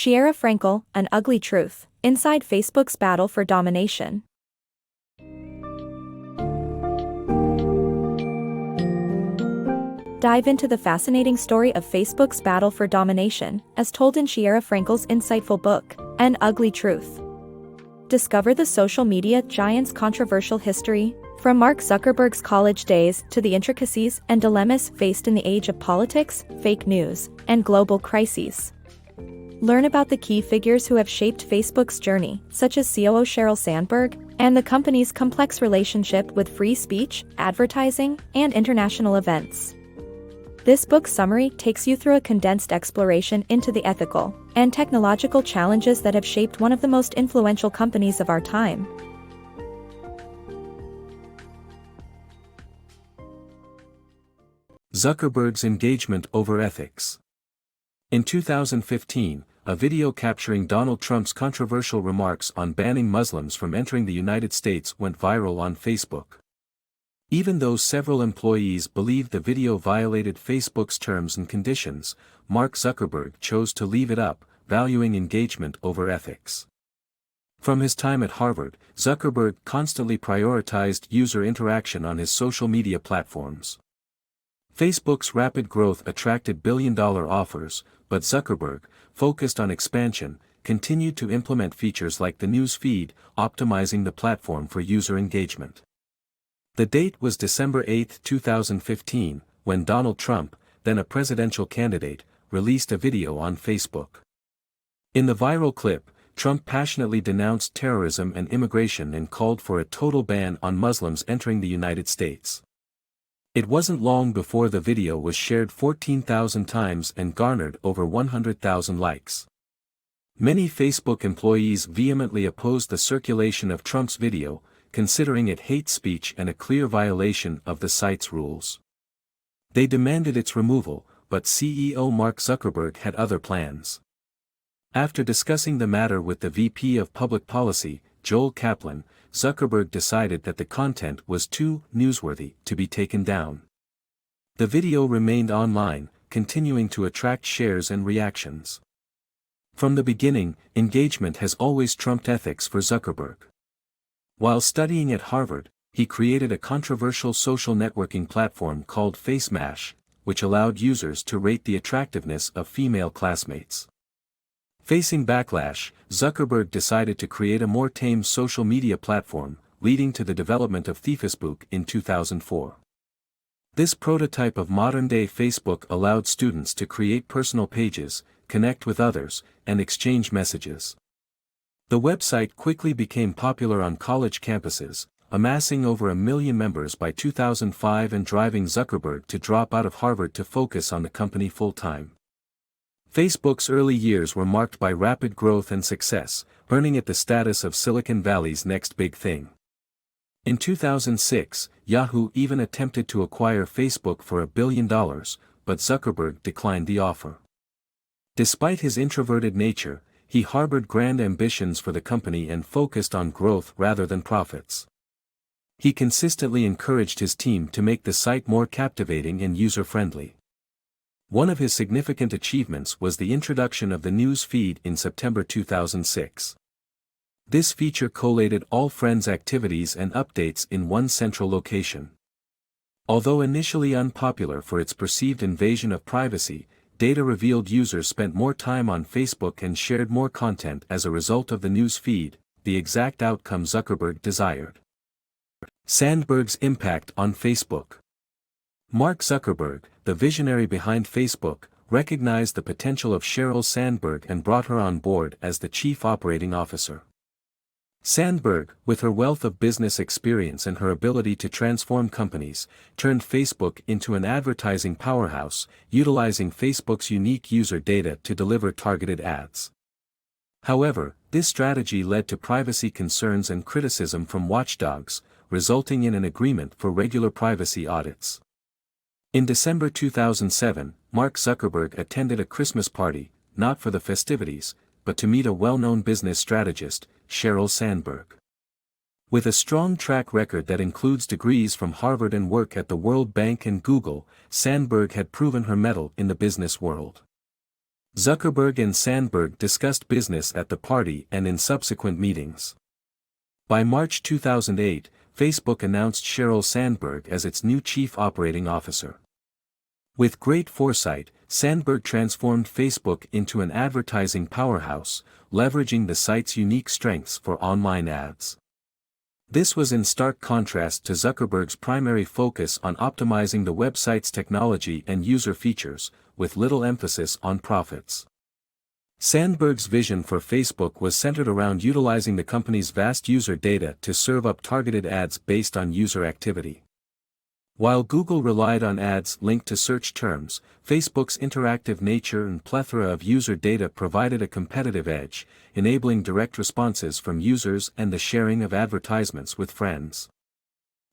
Sheera Frenkel, An Ugly Truth, Inside Facebook's Battle for Domination. Dive into the fascinating story of Facebook's battle for domination, as told in Sheera Frenkel's insightful book, An Ugly Truth. Discover the social media giant's controversial history, from Mark Zuckerberg's college days to the intricacies and dilemmas faced in the age of politics, fake news, and global crises. Learn about the key figures who have shaped Facebook's journey, such as COO Sheryl Sandberg, and the company's complex relationship with free speech, advertising, and international events. This book summary takes you through a condensed exploration into the ethical and technological challenges that have shaped one of the most influential companies of our time. Zuckerberg's engagement over ethics. In 2015, a video capturing Donald Trump's controversial remarks on banning Muslims from entering the United States went viral on Facebook. Even though several employees believed the video violated Facebook's terms and conditions, Mark Zuckerberg chose to leave it up, valuing engagement over ethics. From his time at Harvard, Zuckerberg constantly prioritized user interaction on his social media platforms. Facebook's rapid growth attracted billion-dollar offers, but Zuckerberg, focused on expansion, continued to implement features like the news feed, optimizing the platform for user engagement. The date was December 8, 2015, when Donald Trump, then a presidential candidate, released a video on Facebook. In the viral clip, Trump passionately denounced terrorism and immigration and called for a total ban on Muslims entering the United States. It wasn't long before the video was shared 14,000 times and garnered over 100,000 likes. Many Facebook employees vehemently opposed the circulation of Trump's video, considering it hate speech and a clear violation of the site's rules. They demanded its removal, but CEO Mark Zuckerberg had other plans. After discussing the matter with the VP of Public Policy, Joel Kaplan, Zuckerberg decided that the content was too newsworthy to be taken down. The video remained online, continuing to attract shares and reactions. From the beginning, engagement has always trumped ethics for Zuckerberg. While studying at Harvard, he created a controversial social networking platform called FaceMash, which allowed users to rate the attractiveness of female classmates. Facing backlash, Zuckerberg decided to create a more tame social media platform, leading to the development of Facebook in 2004. This prototype of modern-day Facebook allowed students to create personal pages, connect with others, and exchange messages. The website quickly became popular on college campuses, amassing over 1 million members by 2005 and driving Zuckerberg to drop out of Harvard to focus on the company full-time. Facebook's early years were marked by rapid growth and success, earning it the status of Silicon Valley's next big thing. In 2006, Yahoo even attempted to acquire Facebook for $1 billion, but Zuckerberg declined the offer. Despite his introverted nature, he harbored grand ambitions for the company and focused on growth rather than profits. He consistently encouraged his team to make the site more captivating and user-friendly. One of his significant achievements was the introduction of the news feed in September 2006. This feature collated all friends' activities and updates in one central location. Although initially unpopular for its perceived invasion of privacy, data revealed users spent more time on Facebook and shared more content as a result of the news feed, the exact outcome Zuckerberg desired. Sandberg's impact on Facebook. Mark Zuckerberg, the visionary behind Facebook, recognized the potential of Sheryl Sandberg and brought her on board as the chief operating officer. Sandberg, with her wealth of business experience and her ability to transform companies, turned Facebook into an advertising powerhouse, utilizing Facebook's unique user data to deliver targeted ads. However, this strategy led to privacy concerns and criticism from watchdogs, resulting in an agreement for regular privacy audits. In December 2007, Mark Zuckerberg attended a Christmas party, not for the festivities, but to meet a well-known business strategist, Sheryl Sandberg. With a strong track record that includes degrees from Harvard and work at the World Bank and Google, Sandberg had proven her mettle in the business world. Zuckerberg and Sandberg discussed business at the party and in subsequent meetings. By March 2008, Facebook announced Sheryl Sandberg as its new chief operating officer. With great foresight, Sandberg transformed Facebook into an advertising powerhouse, leveraging the site's unique strengths for online ads. This was in stark contrast to Zuckerberg's primary focus on optimizing the website's technology and user features, with little emphasis on profits. Sandberg's vision for Facebook was centered around utilizing the company's vast user data to serve up targeted ads based on user activity. While Google relied on ads linked to search terms, Facebook's interactive nature and plethora of user data provided a competitive edge, enabling direct responses from users and the sharing of advertisements with friends.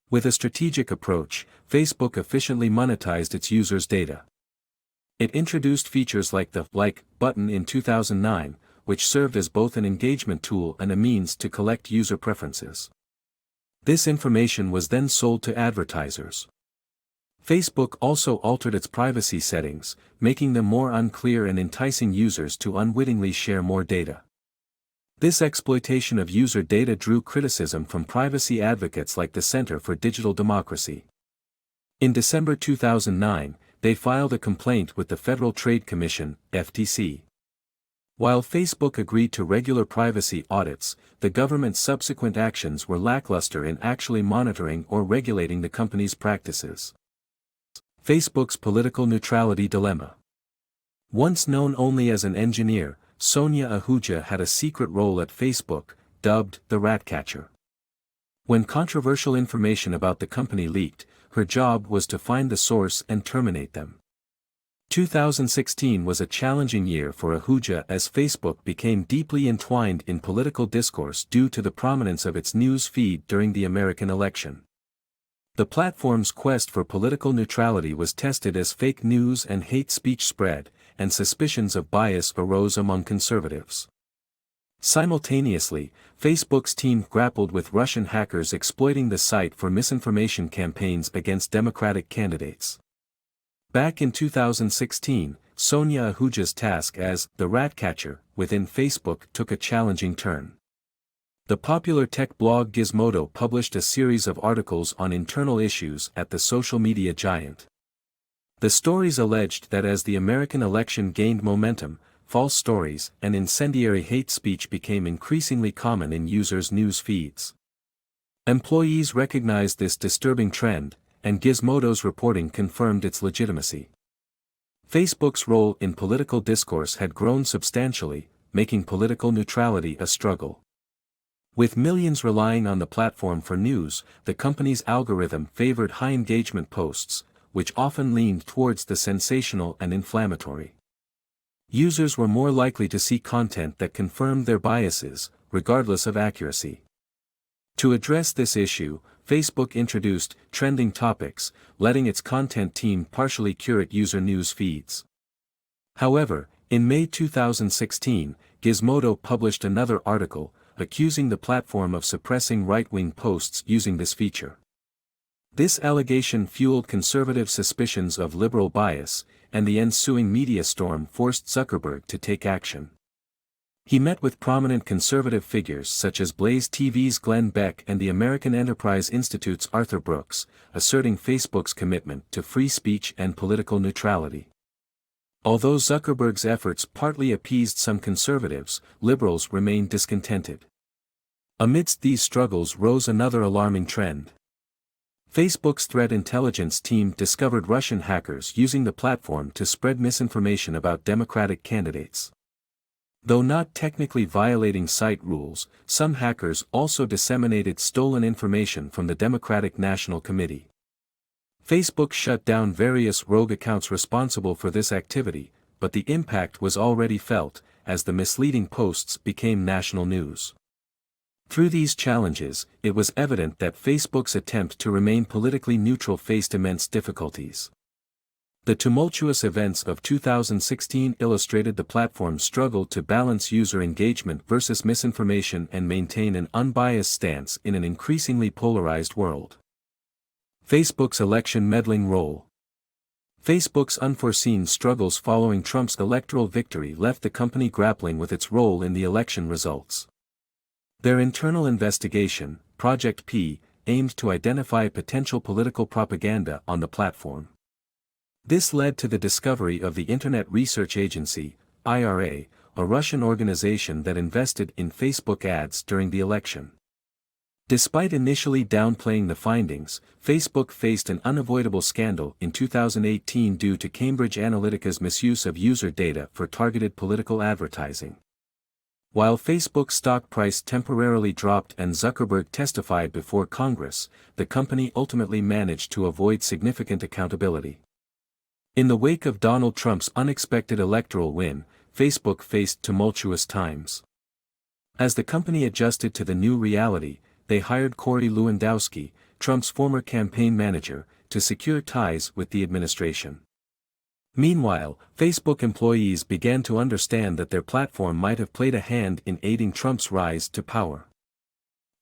With a strategic approach, Facebook efficiently monetized its users' data. It introduced features like the Like button in 2009, which served as both an engagement tool and a means to collect user preferences. This information was then sold to advertisers. Facebook also altered its privacy settings, making them more unclear and enticing users to unwittingly share more data. This exploitation of user data drew criticism from privacy advocates like the Center for Digital Democracy. In December 2009, they filed a complaint with the Federal Trade Commission, FTC. While Facebook agreed to regular privacy audits, the government's subsequent actions were lackluster in actually monitoring or regulating the company's practices. Facebook's political neutrality dilemma. Once known only as an engineer, Sonia Ahuja had a secret role at Facebook, dubbed the Ratcatcher. When controversial information about the company leaked, her job was to find the source and terminate them. 2016 was a challenging year for Ahuja as Facebook became deeply entwined in political discourse due to the prominence of its news feed during the American election. The platform's quest for political neutrality was tested as fake news and hate speech spread, and suspicions of bias arose among conservatives. Simultaneously, Facebook's team grappled with Russian hackers exploiting the site for misinformation campaigns against Democratic candidates. Back in 2016, Sonia Ahuja's task as the Ratcatcher within Facebook took a challenging turn. The popular tech blog Gizmodo published a series of articles on internal issues at the social media giant. The stories alleged that as the American election gained momentum, false stories and incendiary hate speech became increasingly common in users' news feeds. Employees recognized this disturbing trend, and Gizmodo's reporting confirmed its legitimacy. Facebook's role in political discourse had grown substantially, making political neutrality a struggle. With millions relying on the platform for news, the company's algorithm favored high-engagement posts, which often leaned towards the sensational and inflammatory. Users were more likely to see content that confirmed their biases, regardless of accuracy. To address this issue, Facebook introduced trending topics, letting its content team partially curate user news feeds. However, in May 2016, Gizmodo published another article, accusing the platform of suppressing right-wing posts using this feature. This allegation fueled conservative suspicions of liberal bias, and the ensuing media storm forced Zuckerberg to take action. He met with prominent conservative figures such as Blaze TV's Glenn Beck and the American Enterprise Institute's Arthur Brooks, asserting Facebook's commitment to free speech and political neutrality. Although Zuckerberg's efforts partly appeased some conservatives, liberals remained discontented. Amidst these struggles rose another alarming trend. Facebook's threat intelligence team discovered Russian hackers using the platform to spread misinformation about Democratic candidates. Though not technically violating site rules, some hackers also disseminated stolen information from the Democratic National Committee. Facebook shut down various rogue accounts responsible for this activity, but the impact was already felt, as the misleading posts became national news. Through these challenges, it was evident that Facebook's attempt to remain politically neutral faced immense difficulties. The tumultuous events of 2016 illustrated the platform's struggle to balance user engagement versus misinformation and maintain an unbiased stance in an increasingly polarized world. Facebook's election meddling role. Facebook's unforeseen struggles following Trump's electoral victory left the company grappling with its role in the election results. Their internal investigation, Project P, aimed to identify potential political propaganda on the platform. This led to the discovery of the Internet Research Agency, IRA, a Russian organization that invested in Facebook ads during the election. Despite initially downplaying the findings, Facebook faced an unavoidable scandal in 2018 due to Cambridge Analytica's misuse of user data for targeted political advertising. While Facebook's stock price temporarily dropped and Zuckerberg testified before Congress, the company ultimately managed to avoid significant accountability. In the wake of Donald Trump's unexpected electoral win, Facebook faced tumultuous times. As the company adjusted to the new reality, they hired Corey Lewandowski, Trump's former campaign manager, to secure ties with the administration. Meanwhile, Facebook employees began to understand that their platform might have played a hand in aiding Trump's rise to power.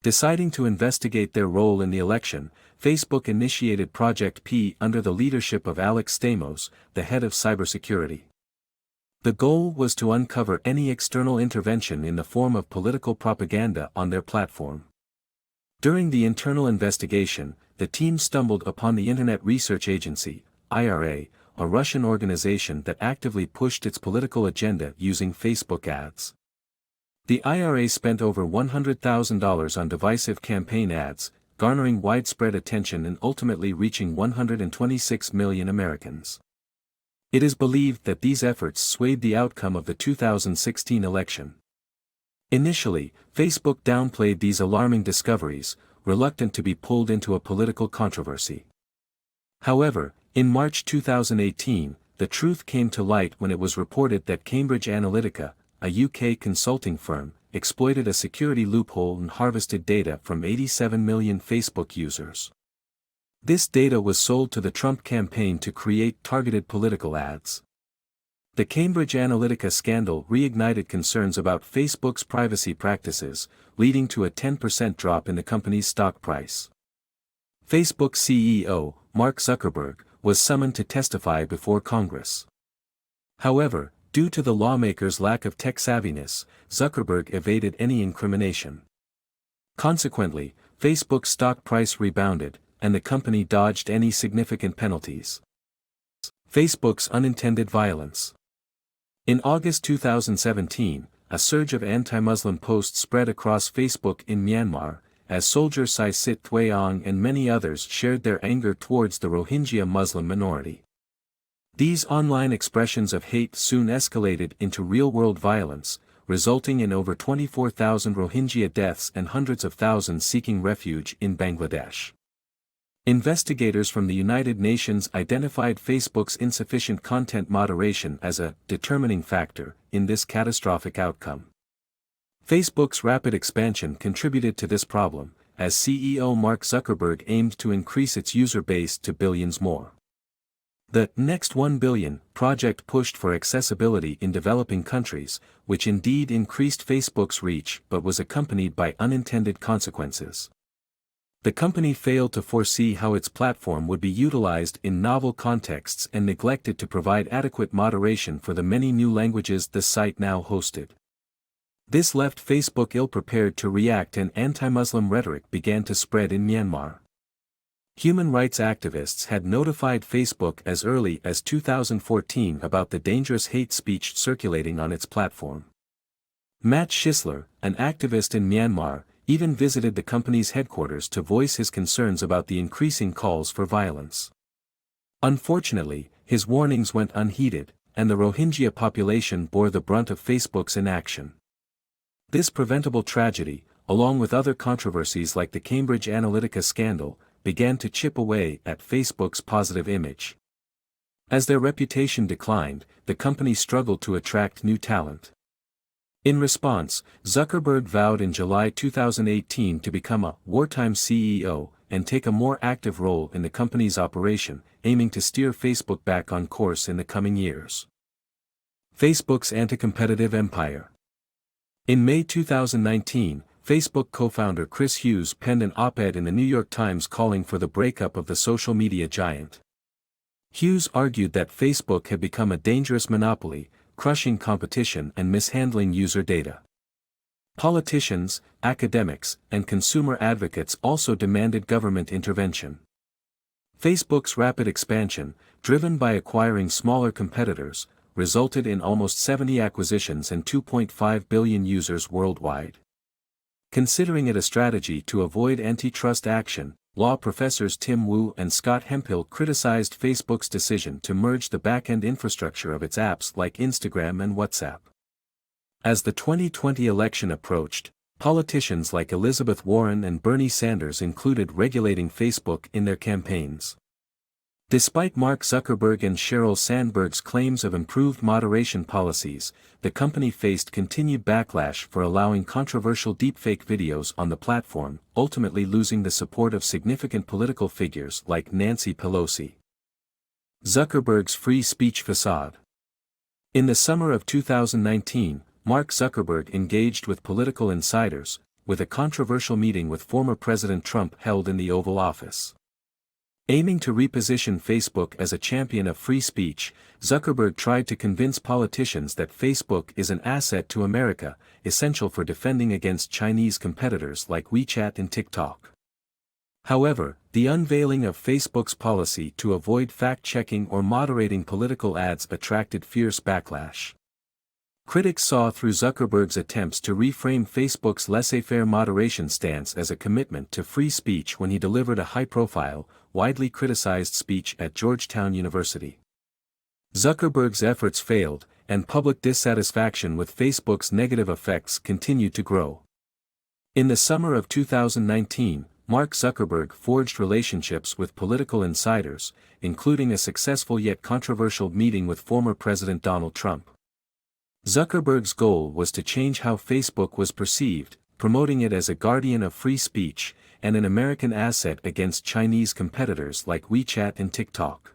Deciding to investigate their role in the election, Facebook initiated Project P under the leadership of Alex Stamos, the head of cybersecurity. The goal was to uncover any external intervention in the form of political propaganda on their platform. During the internal investigation, the team stumbled upon the Internet Research Agency, IRA, a Russian organization that actively pushed its political agenda using Facebook ads. The IRA spent over $100,000 on divisive campaign ads, garnering widespread attention and ultimately reaching 126 million Americans. It is believed that these efforts swayed the outcome of the 2016 election. Initially, Facebook downplayed these alarming discoveries, reluctant to be pulled into a political controversy. However, in March 2018, the truth came to light when it was reported that Cambridge Analytica, a UK consulting firm, exploited a security loophole and harvested data from 87 million Facebook users. This data was sold to the Trump campaign to create targeted political ads. The Cambridge Analytica scandal reignited concerns about Facebook's privacy practices, leading to a 10% drop in the company's stock price. Facebook CEO, Mark Zuckerberg, was summoned to testify before Congress. However, due to the lawmakers' lack of tech savviness, Zuckerberg evaded any incrimination. Consequently, Facebook's stock price rebounded, and the company dodged any significant penalties. Facebook's unintended violence. In August 2017, a surge of anti-Muslim posts spread across Facebook in Myanmar, as soldier Sai Sit Thuong and many others shared their anger towards the Rohingya Muslim minority. These online expressions of hate soon escalated into real-world violence, resulting in over 24,000 Rohingya deaths and hundreds of thousands seeking refuge in Bangladesh. Investigators from the United Nations identified Facebook's insufficient content moderation as a determining factor in this catastrophic outcome. Facebook's rapid expansion contributed to this problem, as CEO Mark Zuckerberg aimed to increase its user base to billions more. The Next 1 Billion project pushed for accessibility in developing countries, which indeed increased Facebook's reach but was accompanied by unintended consequences. The company failed to foresee how its platform would be utilized in novel contexts and neglected to provide adequate moderation for the many new languages the site now hosted. This left Facebook ill-prepared to react, and anti-Muslim rhetoric began to spread in Myanmar. Human rights activists had notified Facebook as early as 2014 about the dangerous hate speech circulating on its platform. Matt Schisler, an activist in Myanmar, even visited the company's headquarters to voice his concerns about the increasing calls for violence. Unfortunately, his warnings went unheeded, and the Rohingya population bore the brunt of Facebook's inaction. This preventable tragedy, along with other controversies like the Cambridge Analytica scandal, began to chip away at Facebook's positive image. As their reputation declined, the company struggled to attract new talent. In response, Zuckerberg vowed in July 2018 to become a wartime CEO and take a more active role in the company's operation, aiming to steer Facebook back on course in the coming years. Facebook's anti-competitive empire. In May 2019, Facebook co-founder Chris Hughes penned an op-ed in the New York Times calling for the breakup of the social media giant. Hughes argued that Facebook had become a dangerous monopoly, crushing competition and mishandling user data. Politicians, academics, and consumer advocates also demanded government intervention. Facebook's rapid expansion, driven by acquiring smaller competitors, resulted in almost 70 acquisitions and 2.5 billion users worldwide. Considering it a strategy to avoid antitrust action, law professors Tim Wu and Scott Hemphill criticized Facebook's decision to merge the back-end infrastructure of its apps like Instagram and WhatsApp. As the 2020 election approached, politicians like Elizabeth Warren and Bernie Sanders included regulating Facebook in their campaigns. Despite Mark Zuckerberg and Sheryl Sandberg's claims of improved moderation policies, the company faced continued backlash for allowing controversial deepfake videos on the platform, ultimately losing the support of significant political figures like Nancy Pelosi. Zuckerberg's free speech facade. In the summer of 2019, Mark Zuckerberg engaged with political insiders, with a controversial meeting with former President Trump held in the Oval Office. Aiming to reposition Facebook as a champion of free speech, Zuckerberg tried to convince politicians that Facebook is an asset to America, essential for defending against Chinese competitors like WeChat and TikTok. However, the unveiling of Facebook's policy to avoid fact-checking or moderating political ads attracted fierce backlash. Critics saw through Zuckerberg's attempts to reframe Facebook's laissez-faire moderation stance as a commitment to free speech when he delivered a high-profile, widely criticized speech at Georgetown University. Zuckerberg's efforts failed, and public dissatisfaction with Facebook's negative effects continued to grow. In the summer of 2019, Mark Zuckerberg forged relationships with political insiders, including a successful yet controversial meeting with former President Donald Trump. Zuckerberg's goal was to change how Facebook was perceived, promoting it as a guardian of free speech, and an American asset against Chinese competitors like WeChat and TikTok.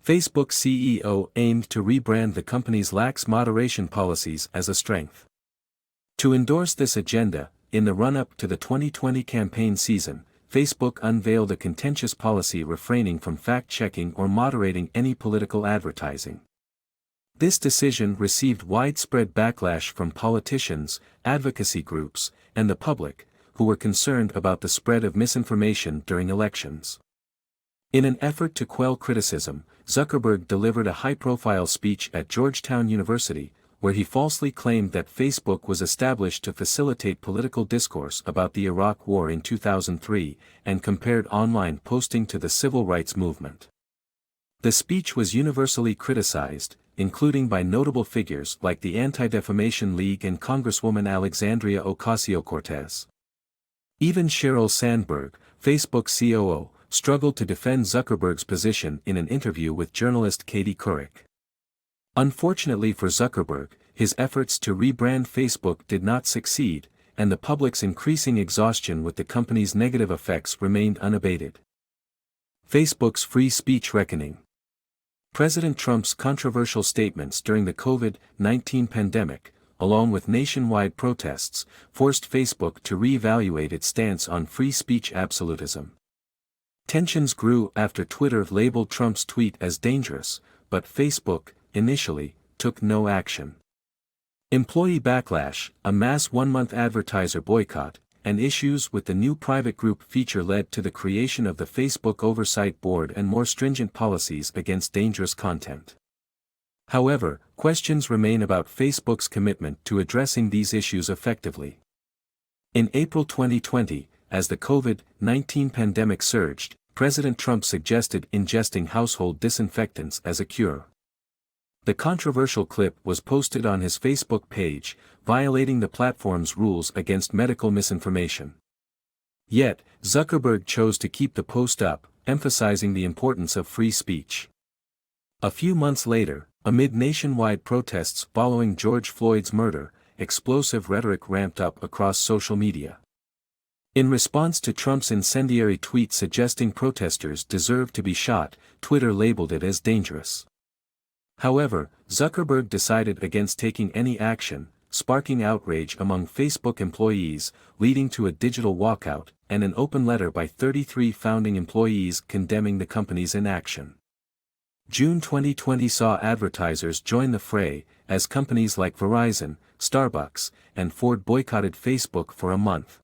Facebook CEO aimed to rebrand the company's lax moderation policies as a strength. To endorse this agenda, in the run-up to the 2020 campaign season, Facebook unveiled a contentious policy refraining from fact-checking or moderating any political advertising. This decision received widespread backlash from politicians, advocacy groups, and the public, who were concerned about the spread of misinformation during elections. In an effort to quell criticism, Zuckerberg delivered a high-profile speech at Georgetown University, where he falsely claimed that Facebook was established to facilitate political discourse about the Iraq War in 2003, and compared online posting to the civil rights movement. The speech was universally criticized, including by notable figures like the Anti-Defamation League and Congresswoman Alexandria Ocasio-Cortez. Even Sheryl Sandberg, Facebook's COO, struggled to defend Zuckerberg's position in an interview with journalist Katie Couric. Unfortunately for Zuckerberg, his efforts to rebrand Facebook did not succeed, and the public's increasing exhaustion with the company's negative effects remained unabated. Facebook's free speech reckoning. President Trump's controversial statements during the COVID-19 pandemic, along with nationwide protests, forced Facebook to reevaluate its stance on free speech absolutism. Tensions grew after Twitter labeled Trump's tweet as dangerous, but Facebook, initially, took no action. Employee backlash, a mass one-month advertiser boycott, and issues with the new private group feature led to the creation of the Facebook Oversight Board and more stringent policies against dangerous content. However, questions remain about Facebook's commitment to addressing these issues effectively. In April 2020, as the COVID-19 pandemic surged, President Trump suggested ingesting household disinfectants as a cure. The controversial clip was posted on his Facebook page, violating the platform's rules against medical misinformation. Yet, Zuckerberg chose to keep the post up, emphasizing the importance of free speech. A few months later, amid nationwide protests following George Floyd's murder, explosive rhetoric ramped up across social media. In response to Trump's incendiary tweet suggesting protesters deserve to be shot, Twitter labeled it as dangerous. However, Zuckerberg decided against taking any action, sparking outrage among Facebook employees, leading to a digital walkout, and an open letter by 33 founding employees condemning the company's inaction. June 2020 saw advertisers join the fray, as companies like Verizon, Starbucks, and Ford boycotted Facebook for a month.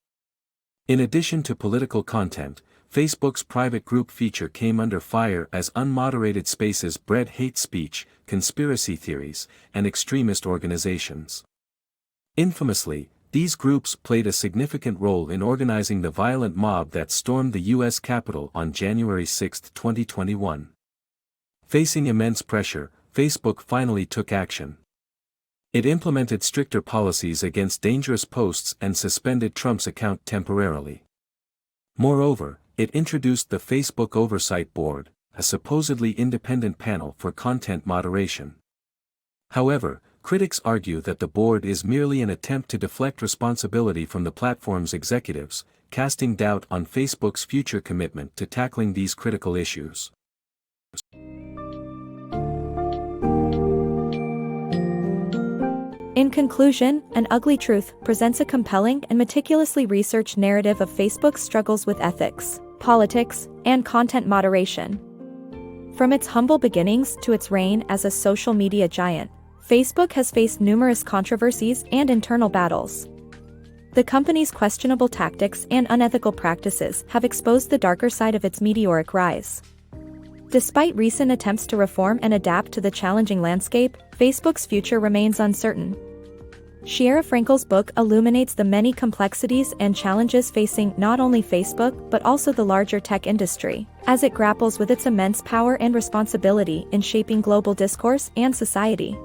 In addition to political content, Facebook's private group feature came under fire as unmoderated spaces bred hate speech, conspiracy theories, and extremist organizations. Infamously, these groups played a significant role in organizing the violent mob that stormed the U.S. Capitol on January 6, 2021. Facing immense pressure, Facebook finally took action. It implemented stricter policies against dangerous posts and suspended Trump's account temporarily. Moreover, it introduced the Facebook Oversight Board, a supposedly independent panel for content moderation. However, critics argue that the board is merely an attempt to deflect responsibility from the platform's executives, casting doubt on Facebook's future commitment to tackling these critical issues. In conclusion, An Ugly Truth presents a compelling and meticulously researched narrative of Facebook's struggles with ethics, politics, and content moderation. From its humble beginnings to its reign as a social media giant, Facebook has faced numerous controversies and internal battles. The company's questionable tactics and unethical practices have exposed the darker side of its meteoric rise. Despite recent attempts to reform and adapt to the challenging landscape, Facebook's future remains uncertain. Sheera Frenkel's book illuminates the many complexities and challenges facing not only Facebook but also the larger tech industry, as it grapples with its immense power and responsibility in shaping global discourse and society.